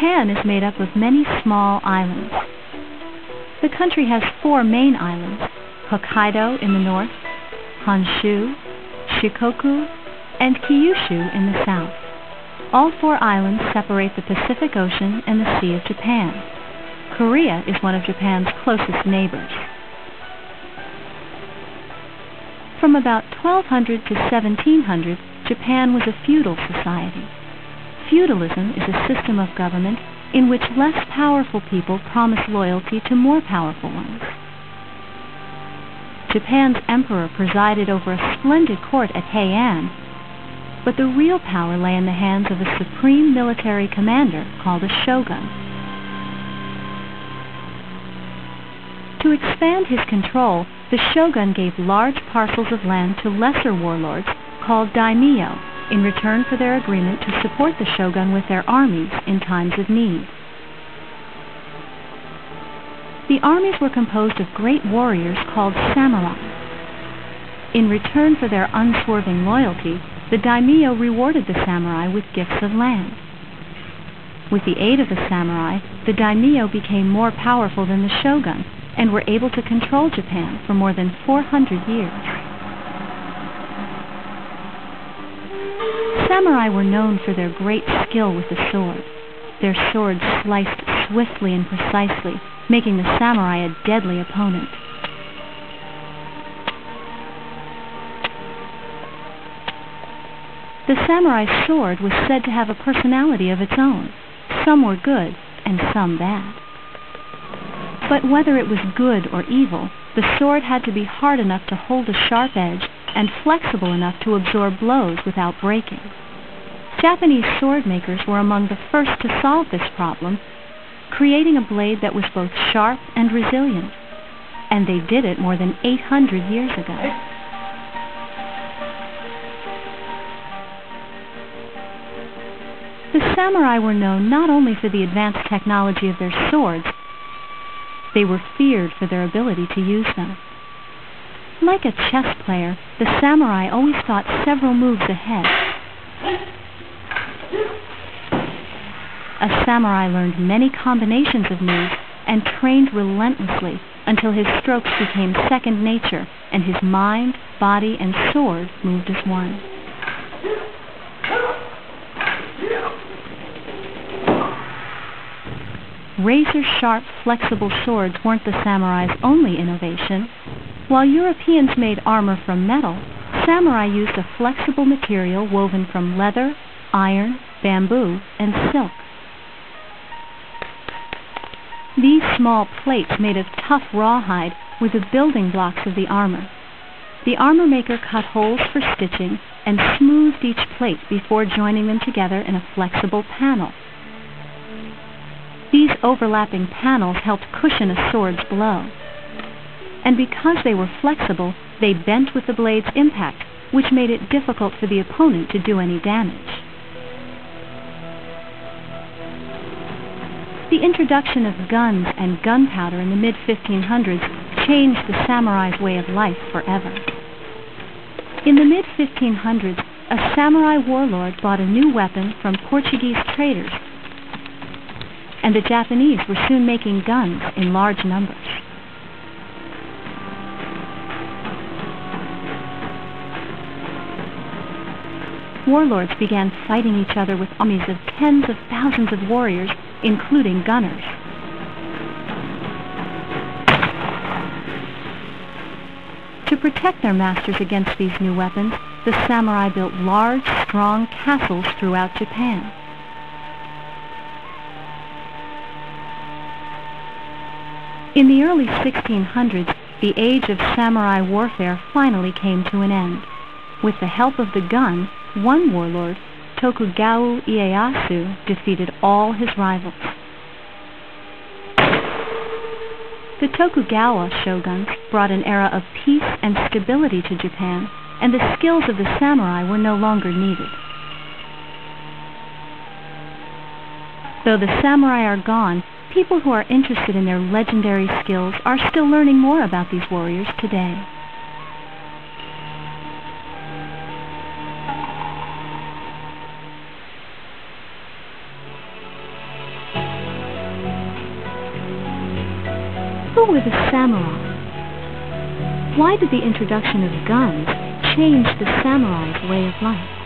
Japan is made up of many small islands. The country has 4 main islands: Hokkaido in the north, Honshu, Shikoku, and Kyushu in the south. All 4 islands separate the Pacific Ocean and the Sea of Japan. Korea is one of Japan's closest neighbors. From about 1200 to 1700, Japan was a feudal society. Feudalism is a system of government in which less powerful people promise loyalty to more powerful ones. Japan's emperor presided over a splendid court at Heian, but the real power lay in the hands of a supreme military commander called a shogun. To expand his control, the shogun gave large parcels of land to lesser warlords called daimyo in return for their agreement to support the shogun with their armies in times of need. The armies were composed of great warriors called samurai. In return for their unswerving loyalty, the daimyo rewarded the samurai with gifts of land. With the aid of the samurai, the daimyo became more powerful than the shogun and were able to control Japan for more than 400 years. Samurai were known for their great skill with the sword. Their swords sliced swiftly and precisely, making the samurai a deadly opponent. The samurai's sword was said to have a personality of its own. Some were good and some bad. But whether it was good or evil, the sword had to be hard enough to hold a sharp edge and flexible enough to absorb blows without breaking. Japanese sword makers were among the first to solve this problem, creating a blade that was both sharp and resilient. And they did it more than 800 years ago. The samurai were known not only for the advanced technology of their swords, they were feared for their ability to use them. Like a chess player, the samurai always thought several moves ahead. A samurai learned many combinations of moves and trained relentlessly until his strokes became second nature and his mind, body, and sword moved as one. Razor-sharp, flexible swords weren't the samurai's only innovation. While Europeans made armor from metal, samurai used a flexible material woven from leather, iron, bamboo, and silk. These small plates made of tough rawhide were the building blocks of the armor. The armor maker cut holes for stitching and smoothed each plate before joining them together in a flexible panel. These overlapping panels helped cushion a sword's blow. And because they were flexible, they bent with the blade's impact, which made it difficult for the opponent to do any damage. The introduction of guns and gunpowder in the mid-1500s changed the samurai's way of life forever. In the mid-1500s, a samurai warlord bought a new weapon from Portuguese traders, and the Japanese were soon making guns in large numbers. Warlords began fighting each other with armies of tens of thousands of warriors, including gunners. To protect their masters against these new weapons, the samurai built large, strong castles throughout Japan. In the early 1600s, the age of samurai warfare finally came to an end. With the help of the gun, one warlord, Tokugawa Ieyasu, defeated all his rivals. The Tokugawa shoguns brought an era of peace and stability to Japan, and the skills of the samurai were no longer needed. Though the samurai are gone, people who are interested in their legendary skills are still learning more about these warriors today. Who were the samurai? Why did the introduction of guns change the samurai's way of life?